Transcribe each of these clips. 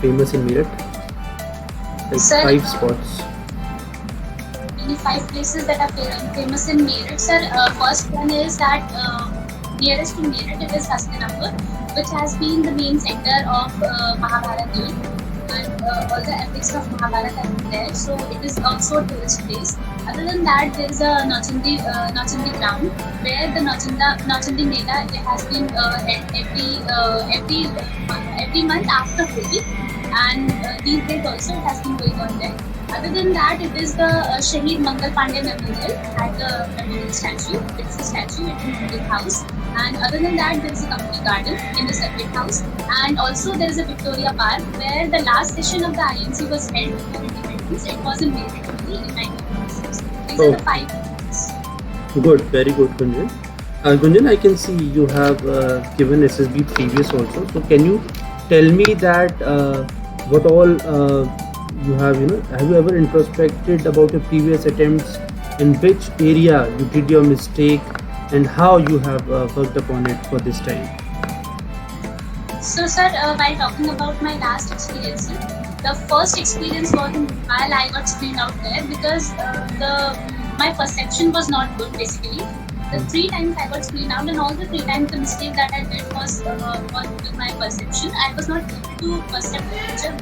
famous in Meerut? Like Sir, 5 spots. only 5 places that are famous in Meerut, sir. First one is that nearest to Meerut, it is Hastinapur, which has been the main center of Mahabharata game, and all the epics of Mahabharata have been there. So it is also a tourist place. Other than that, there is a Nachandi ground where the Nachandi Mela has been held every month after Holi, and these days also it has been going on there. Other than that, it is the Shaheed Mangal Pandey Memorial at the Memorial Statue. It's a statue, it's in the house. And other than that, there is a company garden in the separate house. And also there is a Victoria Park where the last session of the INC was held before independence. It was in May in 1946. These are the 5 places. Good, very good, Gunjan. Gunjan, I can see you have given SSB previous also. So can you tell me that what all you have you ever introspected about your previous attempts, in which area you did your mistake, and how you have worked upon it for this time? So, sir, while talking about my last experience, the first experience was while I got screened out there because my perception was not good. Basically, the 3 times I got screened out, and all the 3 times the mistake that I did was with my perception. I was not able to perceive the picture,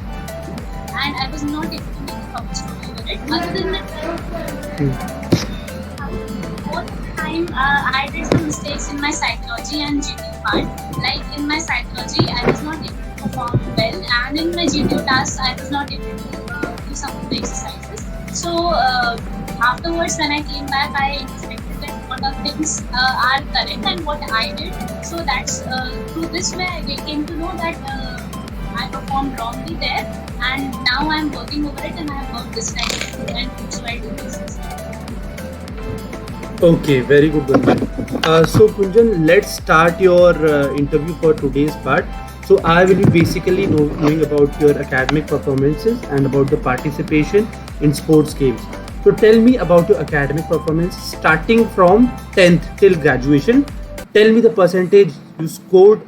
and I was not able to make a proper story over it. Other than that, both time I did some mistakes in my psychology and GTO part. Like in my psychology, I was not able to perform well, and in my GTO task, I was not able to do some of the exercises. So afterwards, when I came back, I introspected that what are things are correct and what I did. So that's through this way I came to know that I performed wrongly there, and now I'm working over it, and I have worked this time and so I do this. Okay, very good, Gunjan. So Gunjan, let's start your interview for today's part. So I will be basically knowing about your academic performances and about the participation in sports games. So tell me about your academic performance starting from 10th till graduation. Tell me the percentage you scored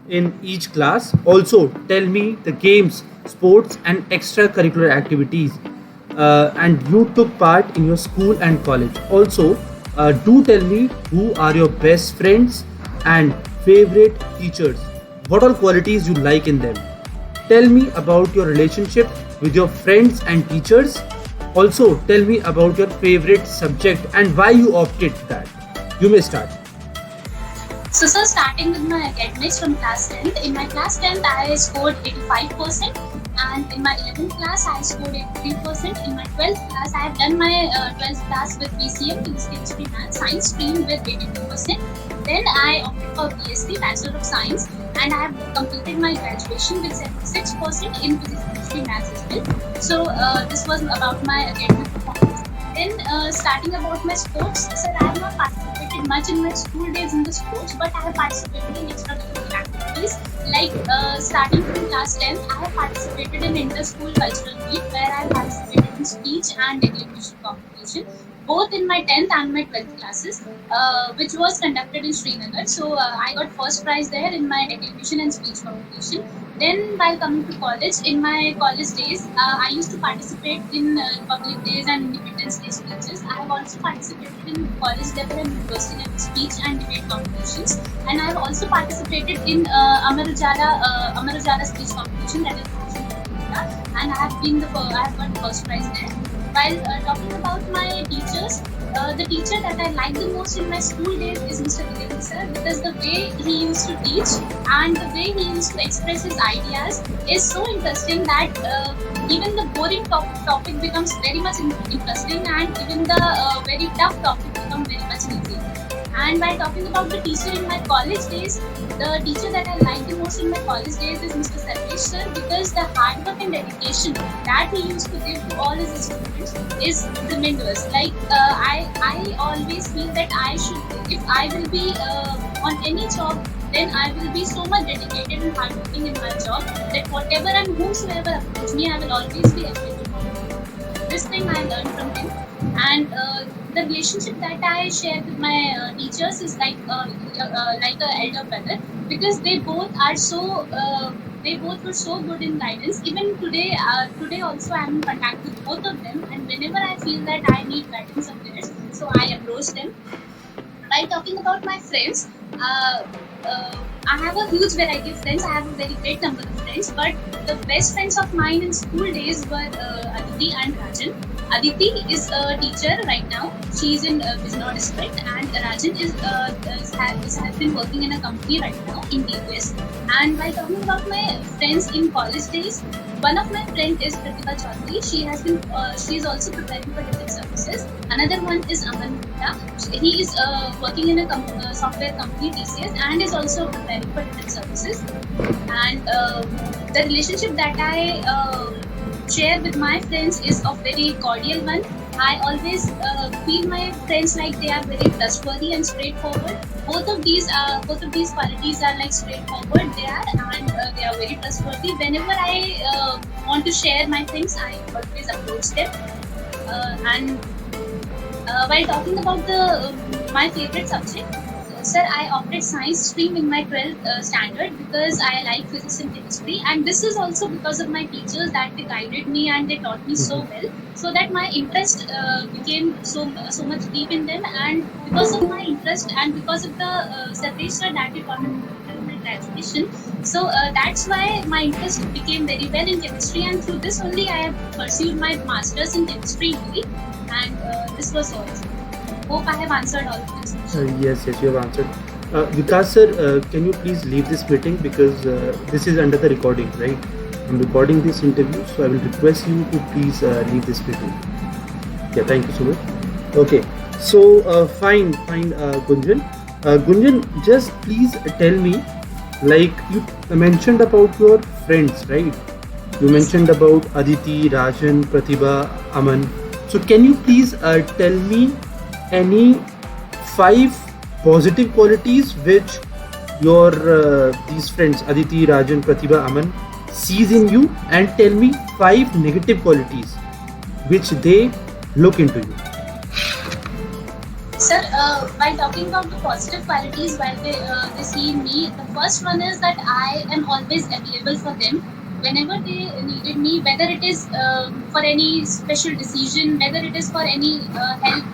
in each class. Also tell me the games, sports and extracurricular activities and you took part in your school and college. Also do tell me who are your best friends and favorite teachers. What all qualities you like in them. Tell me about your relationship with your friends and teachers. Also tell me about your favorite subject and why you opted that. You may start. So, sir, starting with my academics from class 10th. In my class 10th, I scored 85%, and in my 11th class, I scored 83%. In my 12th class, I have done my 12th class with PCM, Chemistry, Math, Science stream with 82%. Then I opted for BSc, Bachelor of Science, and I have completed my graduation with 76% in Physics, Chemistry, Maths as well. So, this was about my academic performance. Then, starting about my sports, sir, I have not participated much in my school days in the sports, but I have participated in extracurricular activities. Like starting from class 10th, I have participated in inter-school cultural meet where I have participated in speech and declamation competition, both in my 10th and my 12th classes, which was conducted in Srinagar. So I got first prize there in my declamation and speech competition. Then while coming to college, in my college days, I used to participate in Republic Days and Independence Day speeches. I have also participated in college level and university level speech and debate competitions. And I have also participated in Amar Ujala speech competition, that is and I have got first prize there. While talking about my teachers, the teacher that I liked the most in my school days is Mr. Vijay sir, because the way he used to teach and the way he used to express his ideas is so interesting that even the boring topic becomes very much interesting, and even the very tough topic becomes very much easy. And while talking about the teacher in my college days, the teacher that I liked the most in my college days is Mr. Sarvesh sir, because the hard work and dedication that he used to give to all his students is tremendous. Like I always feel that if I will be on any job, then I will be so much dedicated and hardworking in my job that whatever and whomsoever approach me, I will always be available. This thing I learned from him, and the relationship that I share with my teachers is like an elder brother, because they both are so they both were so good in guidance. Even today also I am in contact with both of them, and whenever I feel that I need guidance of theirs, so I approach them. While talking about my friends, I have a huge variety of friends. I have a very great number of friends, but the best friends of mine in school days were Aditi and Rajan. Aditi is a teacher right now. She is in Bijnor district, and Rajan has been working in a company right now in DBS. And while talking about my friends in college days, one of my friends is Pratibha Chaudhary. She is also preparing for defense services. Another one is Aman Gupta. He is working in a software company, TCS, and is also preparing for defense services. And the relationship that I share with my friends is a very cordial one. I always feel my friends like they are very trustworthy and straightforward. Both of these qualities are like straightforward. They are very trustworthy. Whenever I want to share my things, I always approach them. And while talking about my favorite subject, sir, I opted science stream in my 12th standard because I like physics and chemistry, and this is also because of my teachers that they guided me and they taught me so well, so that my interest became so much deep in them. And because of my interest and because of the semester that we got in my graduation, so that's why my interest became very well in chemistry, and through this only I have pursued my masters in chemistry degree. And this was all. Hope I have answered all of this. Yes, you have answered. Vikas sir, can you please leave this meeting because this is under the recording, right? I'm recording this interview, so I will request you to please leave this meeting. Yeah, thank you so much. Okay, so fine, Gunjan. Gunjan, just please tell me, like you mentioned about your friends, right? You mentioned about Aditi, Rajan, Pratibha, Aman. So can you please tell me any 5 positive qualities which your these friends Aditi, Rajan, Pratibha, Aman sees in you, and tell me 5 negative qualities which they look into you. Sir, while talking about the positive qualities while they see in me, the first one is that I am always available for them whenever they needed me, whether it is for any special decision, whether it is for any help,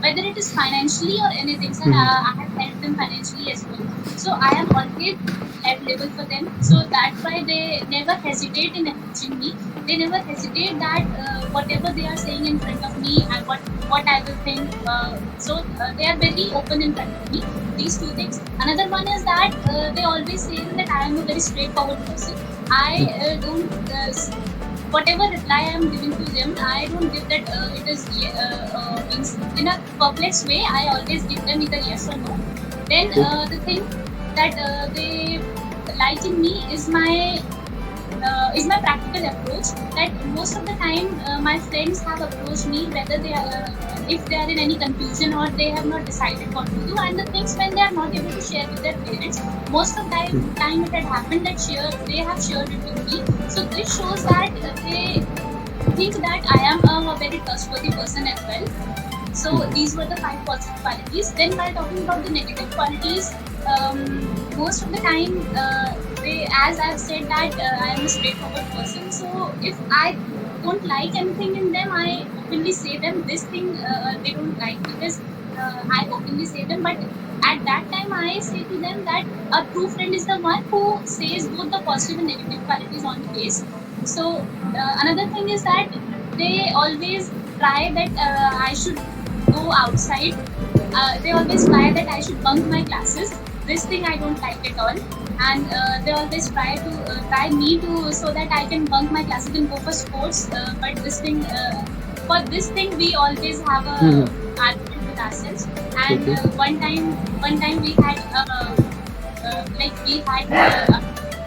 whether it is financially or anything. Sir, I have helped them financially as well. So I am always available for them. So that's why they never hesitate in approaching me. They never hesitate that whatever they are saying in front of me and what I will think. So they are very open in front of me. These 2 things. Another one is that they always say that I am a very straightforward person. I don't. Whatever reply I am giving to them, I don't give that it is means in a perplexed way. I always give them either yes or no. Then the thing that they like in me is my practical approach. That most of the time my friends have approached me whether they are if they are in any confusion or they have not decided what to do, and the things when they are not able to share with their parents, most of the time it had happened that they have shared it with me. So this shows that they think that I am a very trustworthy person as well. So these were the 5 positive qualities. Then while talking about the negative qualities, most of the time as I've said that I am a straightforward person. So if I don't like anything in them, I openly say them. This thing they don't like because I openly say them. But at that time I say to them that a true friend is the one who says both the positive and negative qualities on the face. So another thing is that they always try that I should go outside. They always try that I should bunk my classes. This thing I don't like at all. And they always try me to so that I can bunk my classes and go for sports. But this thing, for this thing, we always have a argument with ourselves. And one time we had a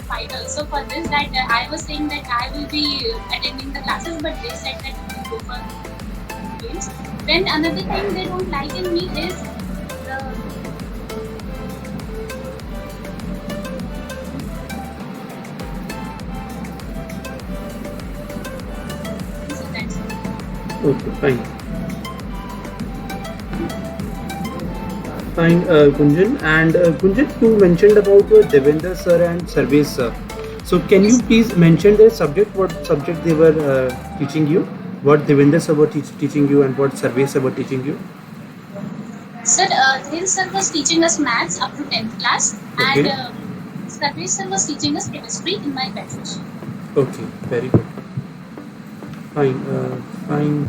fight also for this. That I was saying that I will be attending the classes, but they said that we will go for games. Then another thing they don't like in me is. Okay, fine, Gunjan. And Gunjan, you mentioned about Devendra sir and Sarvesh sir. So can you please mention their subject, what subject they were teaching you, what Devendra sir were teaching you, and what Sarvesh sir were teaching you? Sir, Devendra sir was teaching us maths up to 10th class, Okay. and Sarvesh sir was teaching us chemistry in my graduation. Okay, very good. Fine,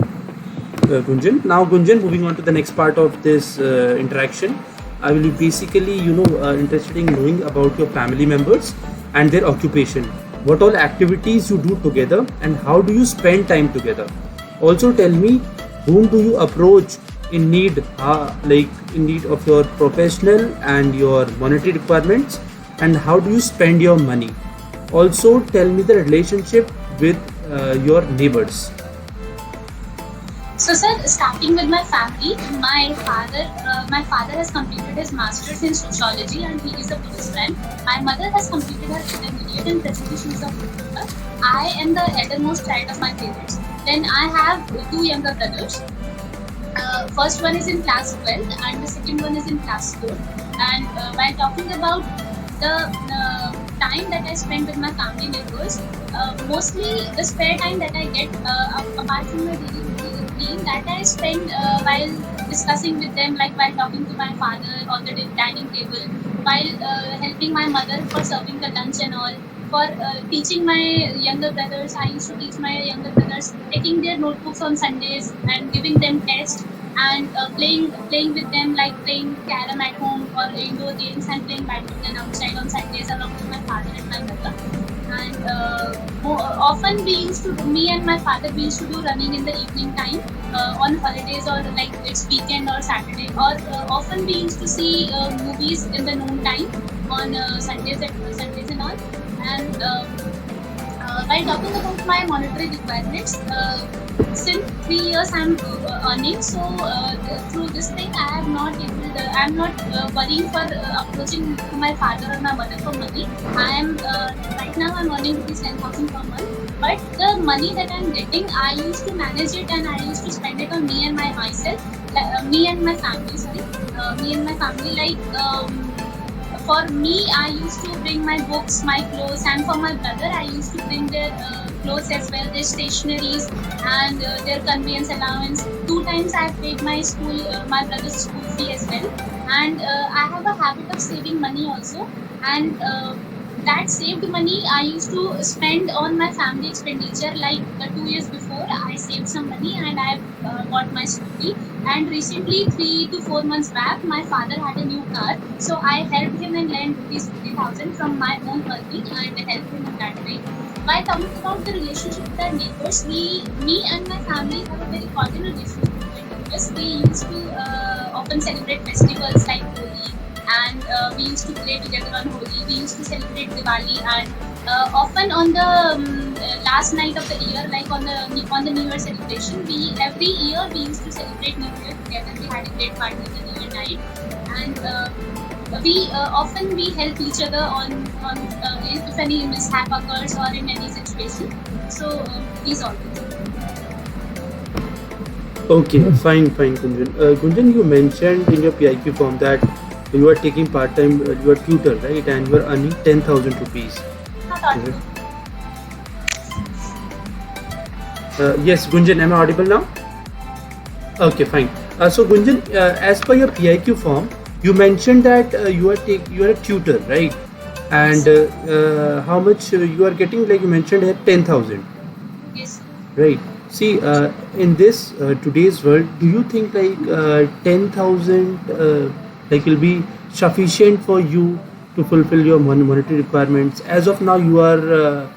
Gunjan. Now, Gunjan, moving on to the next part of this interaction, I will be basically, interested in knowing about your family members and their occupation. What all activities you do together, and how do you spend time together? Also, tell me, whom do you approach in need, in need of your professional and your monetary requirements, and how do you spend your money? Also, tell me the relationship with your neighbors. So, sir, starting with my family, my father has completed his master's in sociology and he is a policeman. My mother has completed her intermediate and presently she is a bookkeeper. I am the eldermost child of my parents. Then I have two younger brothers. First one is in class 12 and the second one is in class 4. And while talking about the time that I spend with my family members, mostly the spare time that I get apart from my daily routine that I spend while discussing with them, like while talking to my father on the dining table, while helping my mother for serving the lunch and all, for teaching my younger brothers. I used to teach my younger brothers, taking their notebooks on Sundays and giving them tests, and playing with them, like playing carom at home or indoor games, and playing badminton outside on Sundays along with my father and my mother. And often me and my father used to do running in the evening time on holidays, or like it's weekend or Saturday, or often we used to see movies in the noon time on Sundays and all. And while talking about my monetary requirements, since 3 years I'm earning, so through this thing I'm not worrying for approaching to my father or my mother for money. Right now I'm earning rupees 10,000 per month, but the money that I'm getting, I used to manage it and I used to spend it on me and my family. For me, I used to bring my books, my clothes, and for my brother, I used to bring their clothes as well, their stationeries and their conveyance allowance. 2 times I have paid my brother's school fee as well. And I have a habit of saving money also. And that saved money I used to spend on my family expenditure. Like 2 years before, I saved some money and I got my scooty. And recently, 3 to 4 months back, my father had a new car. So I helped him and lent rupees 50,000 from my own earning and helped him in that way. While talking about the relationship with our neighbors, me and my family have a very cordial relationship with our neighbors. We used to often celebrate festivals like Holi, and we used to play together on Holi. We used to celebrate Diwali, and often on the last night of the year, like on the New Year celebration, every year we used to celebrate New Year together. We had a great party on the New Year night, and we often help each other on if any mishap occurs or in any situation. So these all things. Okay, fine, Gunjan. Gunjan, you mentioned in your PIQ form that you are taking part-time, you are tutor, right? And you are earning 10,000 rupees. Not audible. Yes, Gunjan, am I audible now? Okay, fine. So Gunjan, as per your PIQ form, you mentioned that you are a tutor, right? And how much you are getting? Like you mentioned here, 10,000. Yes. Right. See, in this today's world, do you think like 10,000 will be sufficient for you to fulfill your monetary requirements? As of now, you are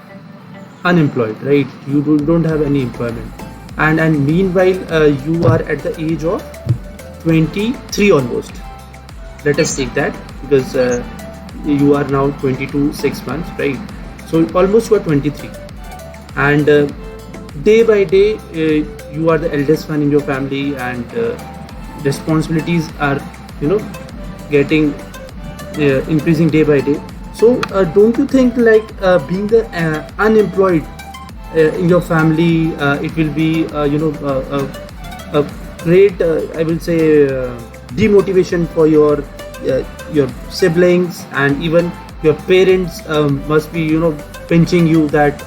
unemployed, right? You don't have any employment, and meanwhile you are at the age of 23 almost. Let us take that, because you are now 22 6 months, right? So almost you are 23, and day by day you are the eldest one in your family, and responsibilities are getting increasing day by day. So don't you think like being the unemployed in your family, it will be a great I will say demotivation for your siblings, and even your parents must be pinching you that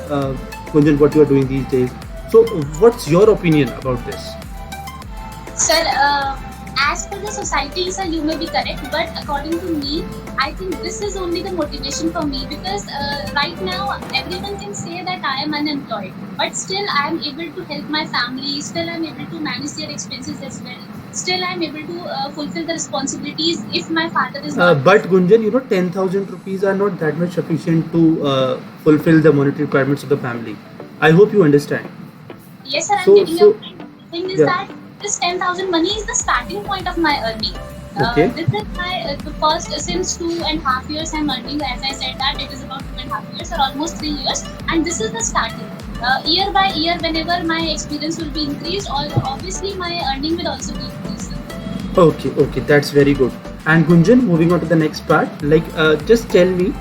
Gunjan, what you are doing these days. So what's your opinion about this? Sir, as per the society, sir, you may be correct, but according to me, I think this is only the motivation for me, because right now everyone can say that I am unemployed, but still I am able to help my family, still I am able to manage their expenses as well, still I am able to fulfill the responsibilities if my father is not. But Gunjan, 10,000 rupees are not that much sufficient to fulfill the monetary requirements of the family. I hope you understand. Yes, sir, I'm So- getting your point. The thing is yeah. that this 10,000 money is the starting point of my earning. Okay. This is my the first, since 2.5 years I'm earning. As I said that it is about 2.5 years or almost 3 years, and this is the starting. Year by year, whenever my experience will be increased, or obviously my earning will also be increased. Okay, that's very good. And Gunjan, moving on to the next part, just tell me,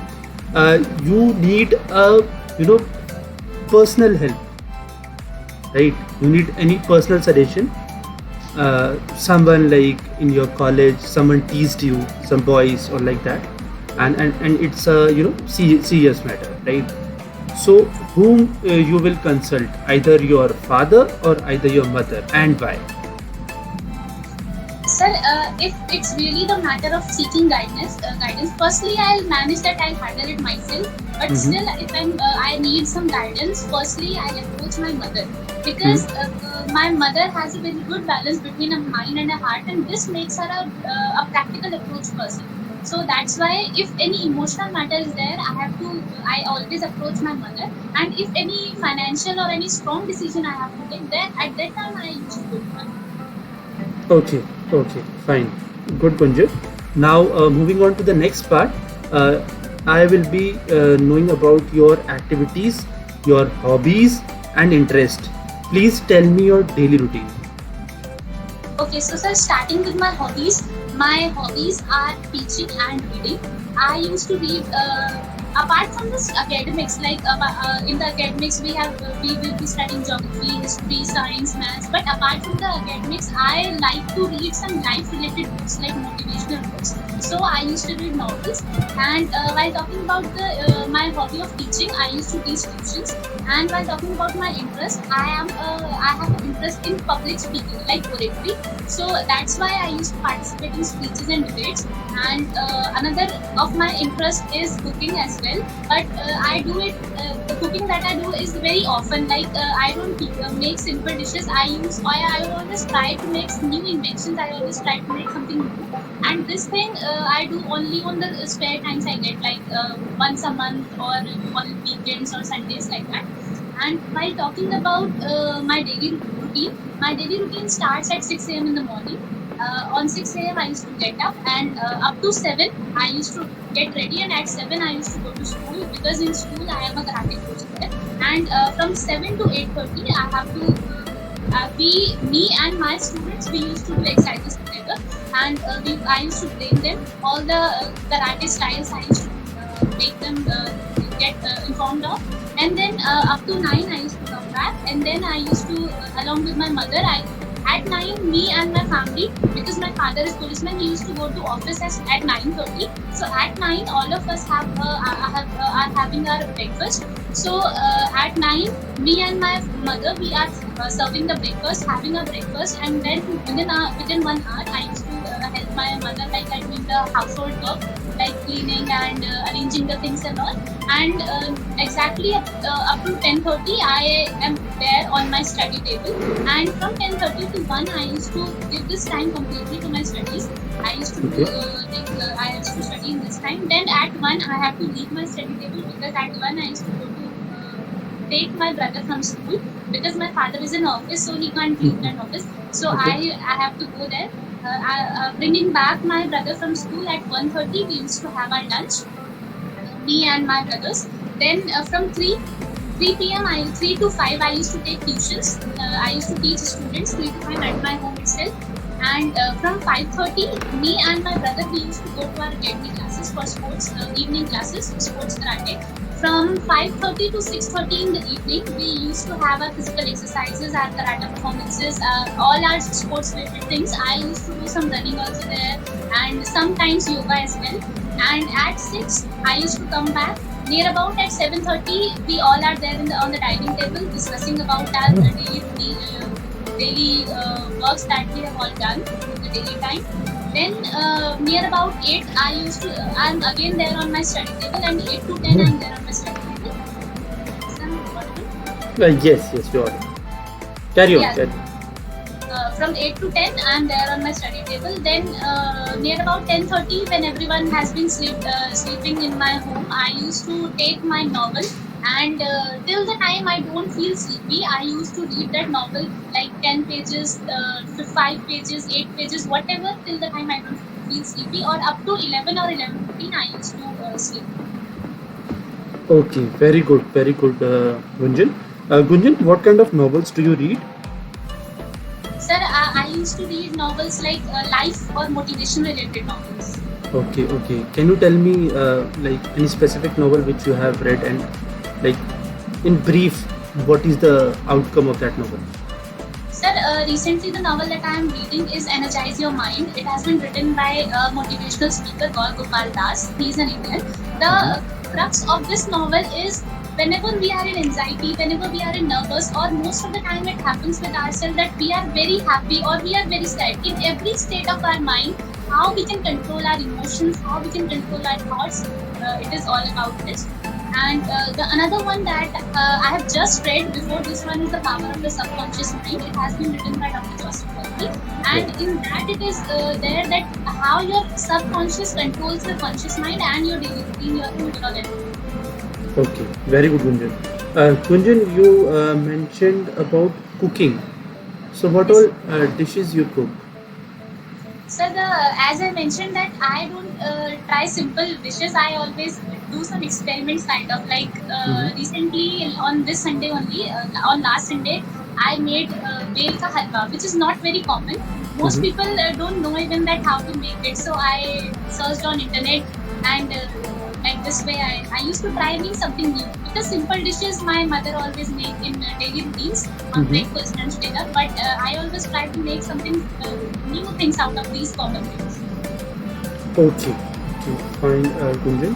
you need personal help, right? You need any personal suggestion. Someone like in your college, someone teased you, some boys or like that, and it's a serious matter, right? So whom you will consult, either your father or either your mother, and why? Sir, if it's really the matter of seeking guidance, firstly I'll manage that, I'll handle it myself. But still, if I need some guidance, firstly I'll approach my mother, because my mother has a very good balance between a mind and a heart, and this makes her a practical approach person. So that's why if any emotional matter is there, I always approach my mother. And if any financial or any strong decision I have to take, then at that time I used to go to her. Okay, fine. Good, Gunjan. Now, moving on to the next part, I will be knowing about your activities, your hobbies, and interest. Please tell me your daily routine. Okay, so sir, starting with my hobbies are teaching and reading. I used to read, apart from this academics, in the academics we will be studying geography, history, science, maths. But apart from the academics, I like to read some life-related books, like motivational books. So I used to read novels. And while talking about my hobby of teaching, I used to teach tuitions. And while talking about my interest, I have an interest in public speaking, like poetry. So that's why I used to participate in speeches and debates. And another of my interest is cooking as well. But I do it. The cooking that I do is very often. I don't make simple dishes. I always try to make new inventions. I always try to make something new. And this thing I do only on the spare times I get, once a month or on weekends or Sundays, like that. And while talking about my daily routine starts at 6 a.m. in the morning. On 6 a.m. I used to get up, and up to 7 I used to get ready, and at 7 I used to go to school, because in school I am a karate coach there. And from 7 to 8:30 I have to me and my students, we used to do exercises together, and I used to train them all the karate styles. I used to make them get informed of. And then up to 9 I used to come back, and then I used to, along with my mother, at 9, me and my family, because my father is policeman, he used to go to office at 9:30. So at 9, all of us are having our breakfast. So at 9, me and my mother, we are serving the breakfast, having a breakfast, and then within 1 hour, I used to help my mother, like doing the household work, like cleaning and arranging the things and all. And exactly up to 10:30, I am there on my study table. And from 10:30 to 1, I used to give this time completely to my studies. I used to I used to study in this time. Then at 1, I have to leave my study table, because at 1 I used to go to take my brother from school, because my father is in office, so he can't leave that office. So I have to go there. Bringing back my brother from school at 1:30, we used to have our lunch, me and my brothers. Then from 3 p.m. 3 to 5 I used to take tuitions. I used to teach students 3 to 5 at my home itself. And from 5:30, me and my brother, we used to go to our academy classes for sports, evening classes, sports karate. From 5:30 to 6:30 in the evening, we used to have our physical exercises, our karate performances, all our sports related things. I used to do some running also there, and sometimes yoga as well. And at 6, I used to come back. near about at 7:30, we all are there on the dining table discussing about our daily works that we have all done in the daily time. Then near about 8, I'm again there on my study table, and 8 to 10 I'm there on my study table. Yes, you are. Carry on. Yeah. Carry on. From 8 to 10, I'm there on my study table. Then near about 10:30, when everyone has been sleeping in my home, I used to take my novel, and till the time I don't feel sleepy, I used to read that novel like 10 pages, 5 pages, 8 pages, whatever, till the time I don't feel sleepy, or up to 11 or 11:15, I used to sleep. Okay, very good, Gunjan. Gunjan, what kind of novels do you read? Sir, I used to read novels like life or motivation related novels. Okay. Can you tell me like any specific novel which you have read, and like in brief, what is the outcome of that novel? Sir, recently the novel that I am reading is Energize Your Mind. It has been written by motivational speaker Gopal Das. He is an Indian. The crux of this novel is, whenever we are in anxiety, whenever we are in nervous, or most of the time it happens with ourselves that we are very happy or we are very sad. In every state of our mind, how we can control our emotions, how we can control our thoughts, it is all about this. And the another one that I have just read before this one is The Power of the Subconscious Mind. It has been written by Dr. Joseph Bhopal, and in that it is there that how your subconscious controls your conscious mind and your daily routine, your overall. Okay, very good, Gunjan. Gunjan, you mentioned about cooking. So, what all dishes you cook? Sir, as I mentioned that I don't try simple dishes. I always do some experiments, kind of like recently on this Sunday only. On last Sunday, I made bel ka halwa, which is not very common. Most people don't know even that how to make it. So I searched on internet, and like this way I used to try doing something new, because simple dishes my mother always make in daily routines on breakfast, lunch, dinner, but I always try to make something new things out of these common things. Okay, fine, Gunjan.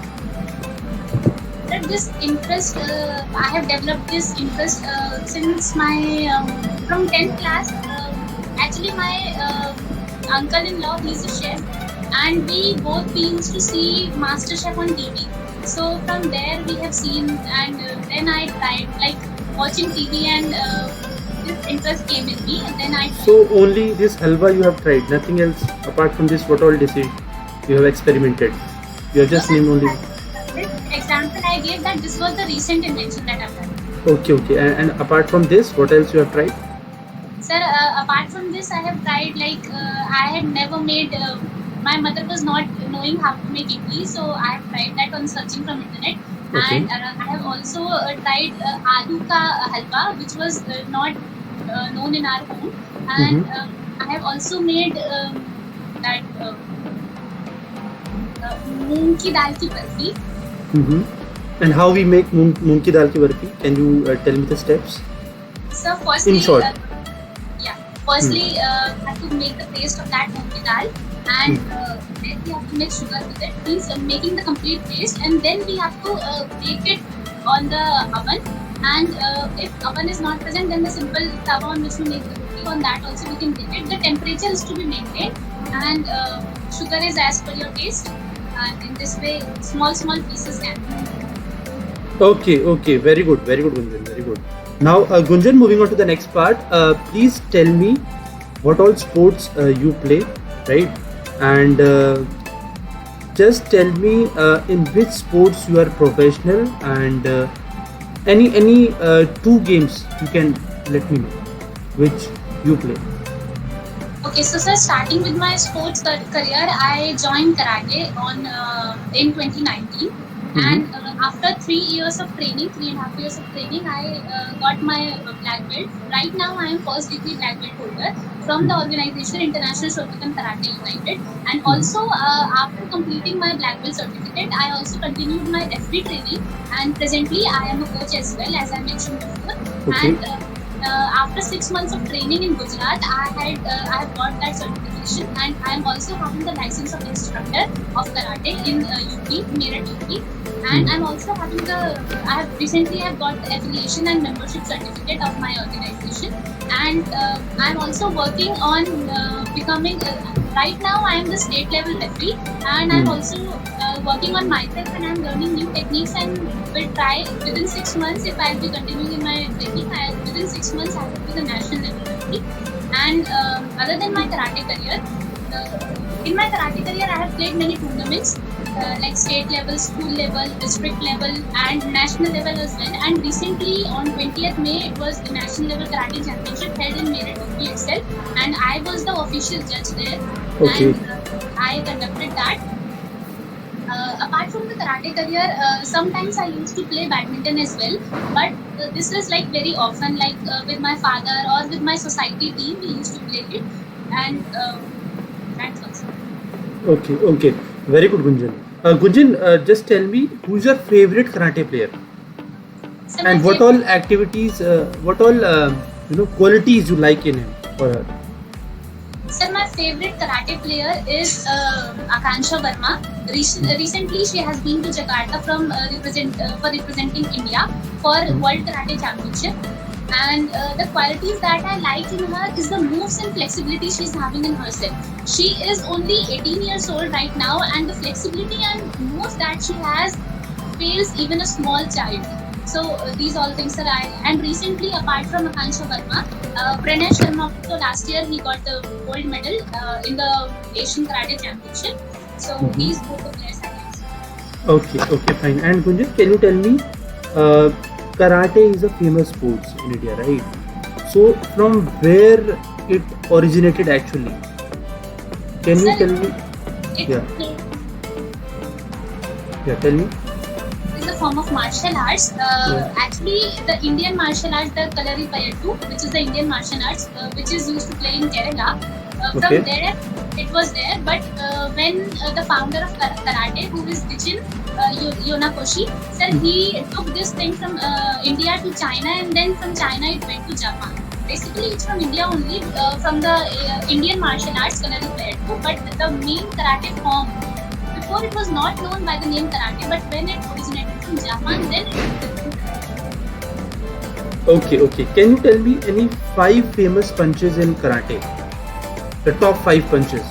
That this interest, I have developed this interest since my from 10th class. Actually my uncle-in-law, he is a chef, and we used to see MasterChef on TV. So from there we have seen, and then I tried like watching TV, and this interest came in me, and then I tried. So only this halwa you have tried, nothing else apart from this? What all dishes you have experimented? You have just named only. This example I gave, that this was the recent invention that I've done. Okay. And apart from this, what else you have tried? Sir, apart from this, I have tried like I had never made. My mother was not knowing how to make idli, so I have tried that on searching from internet. Okay. And I have also tried aloo ka halwa, which was not known in our home. And I have also made that moong ki dal ki barfi. And how we make moong ki dal ki barfi? Can you tell me the steps? So firstly, in short. Firstly, have to make the paste of that moong ki dal, and then we have to make sugar with it. Means making the complete paste, and then we have to bake it on the oven. And if oven is not present, then the simple tawa on which we make the roti, on that also we can bake it. The temperature is to be maintained, and sugar is as per your taste. And in this way, small pieces can be. Okay. Very good, Gunjan. Very good. Now, Gunjan, moving on to the next part. Please tell me what all sports you play, right? And just tell me in which sports you are professional, and any 2 games you can let me know which you play. Okay, so sir, starting with my sports career, I joined karate in 2019, and after 3 years of training, 3.5 years of training, I got my black belt. Right now, I am first degree black belt holder from the organization International Shotokan Karate United, and also after completing my black belt certificate, I also continued my FB training, and presently I am a coach as well, as I mentioned before. Okay. And after 6 months of training in Gujarat, I have got that certification, and I am also having the license of instructor of karate in UP, Meerut UP, and I'm also having I have recently got the affiliation and membership certificate of my organization, and I'm also working on becoming. Right now, I am the state level referee, and I'm also working on myself, and I'm learning new techniques, and will try within 6 months, if I'll be continuing in my training, within 6 months I will be the national level referee. And other than my karate career, in my karate career I have played many tournaments like state level, school level, district level, and national level as well. And recently on 20th May, it was the national level karate championship held in Meerut UP itself, and I was the official judge there. Okay. And I conducted that. Apart from the karate career, sometimes I used to play badminton as well, but this is like very often, like with my father or with my society team, we used to play it, and that's also. Okay. Very good, Gunjan. Gunjan, just tell me, who's your favorite karate player? So And what all activities, what all qualities you like in him or her? Sir, my favorite karate player is Akansha Verma. Recently, she has been to Jakarta for representing India for World Karate Championship. And the qualities that I like in her is the moves and flexibility she's having in herself. She is only 18 years old right now, and the flexibility and moves that she has fails even a small child. So these all things are and recently, apart from Akansha Verma, Pranay Sharma, so last year he got the gold medal in the Asian Karate Championship. So these both the players I like. Okay, fine. And Gunjan, can you tell me, karate is a famous sport in India, right? So from where it originated actually? Can you tell me? Yeah, tell me. Is a form of martial arts. Actually, the Indian martial arts, the Kalaripayattu, which is the Indian martial arts, which is used to play in Kerala. From there, it was there. But when the founder of karate, who is Dichin Yonakoshi, sir, he took this thing from India to China, and then from China it went to Japan. Basically, it's from India only, from the Indian martial arts Kalaripayattu. But the main karate form, before it was not known by the name karate, but when it originated from Japan, then it Okay. Can you tell me any 5 famous punches in karate? The top 5 punches.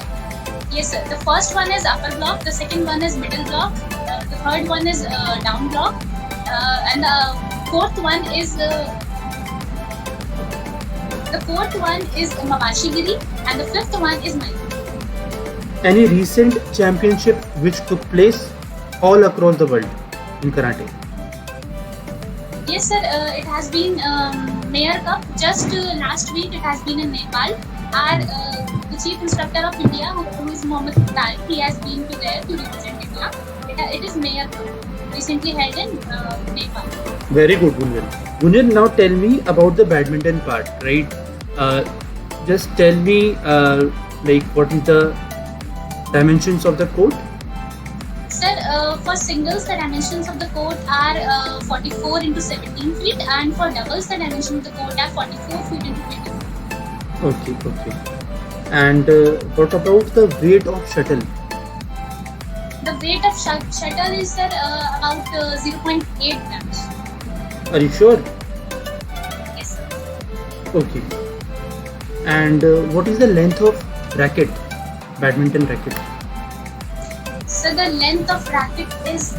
Yes, sir. The first one is upper block. The second one is middle block. The third one is down block, and the fourth one is Mawashigiri, and the fifth one is Mayu. Any recent championship which took place all across the world in karate? Yes, sir. It has been Mayor Cup. Just last week, it has been in Nepal. The chief instructor of India, who is Mohammed Tariq, he has been to there to represent India. It is Mayor Cup, recently held in Nepal. Very good, Gunjan. Gunjan, now tell me about the badminton part, right? Just tell me, what is the dimensions of the court? Sir, for singles, the dimensions of the court are 44 into 17 feet, and for doubles, the dimensions of the court are 44 feet into 20 feet. Okay. And what about the weight of shuttle? The weight of shuttle is, sir, about 0.8 grams. Are you sure? Yes, sir. Okay. And what is the length of racket, badminton racket? So the length of racket is